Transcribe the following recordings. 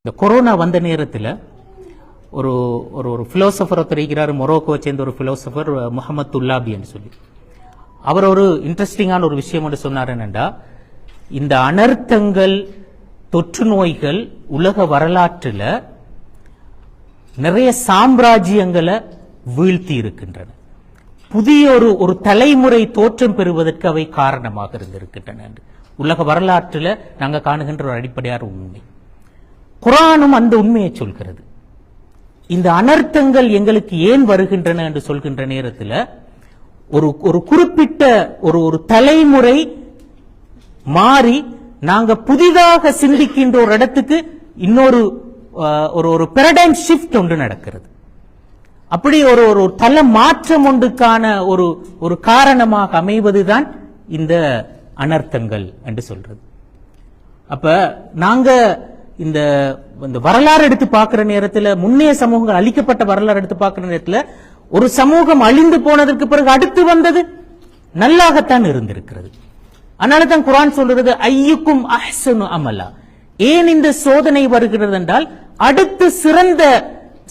இந்த கொரோனா வந்த நேரத்தில் ஒரு ஒரு பிலோசபர் தெரிகிறார், மொரோக்கோவை சேர்ந்த ஒரு பிலோசபர் முகமது துல்லாபின்னு சொல்லி. அவர் ஒரு இன்ட்ரெஸ்டிங்கான ஒரு விஷயம் என்று சொன்னார். என்னண்டா, இந்த அனர்த்தங்கள் தொற்று நோய்கள் உலக வரலாற்றில் நிறைய சாம்ராஜ்யங்களை வீழ்த்தி இருக்கின்றன. புதிய ஒரு தலைமுறை தோற்றம் பெறுவதற்கு அவை காரணமாக இருந்திருக்கின்றன. உலக வரலாற்றில் நாங்கள் காணுகின்ற ஒரு அடிப்படையான உண்மை. குர்ஆனும் அந்த உண்மையை சொல்கிறது. இந்த அனர்த்தங்கள் எங்களுக்கு ஏன் வருகின்றன என்று சொல்கின்ற நேரத்தில் ஒரு குறிப்பிட்ட ஒரு தலைமுறை மாறி நாங்க புதிதாக சிந்திக்கின்ற ஒரு இடத்துக்கு இன்னொரு ஒரு பேரடைம் ஷிஃப்ட் ஒன்று நடக்கிறது. அப்படி ஒரு தல மாற்றம் ஒன்றுக்கான ஒரு காரணமாக அமைவதுதான் இந்த அனர்த்தங்கள் என்று சொல்றது. அப்ப நாங்க இந்த வரலாறு எடுத்து பார்க்கிற நேரத்தில், முன்னைய சமூகங்கள் அழிக்கப்பட்ட வரலாறு எடுத்து பார்க்கிற நேரத்தில், ஒரு சமூகம் அழிந்து போனதற்கு பிறகு அடுத்து வந்தது நல்லாகத்தான் இருந்திருக்கிறது. அதனால தான் குர்ஆன் சொல்றது ஐயுக்கும் அஹ்சனு அமலா. ஏன் இந்த சோதனை வருகிறது என்றால், அடுத்து சிறந்த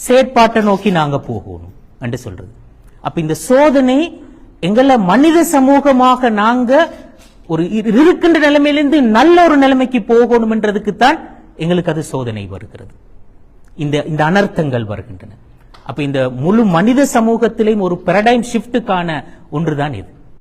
செயற்பாட்டை நோக்கி நாங்க போகணும் என்று சொல்றது. அப்ப இந்த சோதனை எங்களை மனித சமூகமாக நாங்க ஒரு இருக்கின்ற நிலைமையிலிருந்து நல்ல ஒரு நிலைமைக்கு போகணும் என்றதுக்குத்தான் எங்களுக்கு அது சோதனை வருகிறது. இந்த அனர்த்தங்கள் வருகின்றன. அப்ப இந்த முழு மனித சமூகத்திலேயும் ஒரு பேரடைம் ஷிஃப்டுக்கான ஒன்றுதான் இது.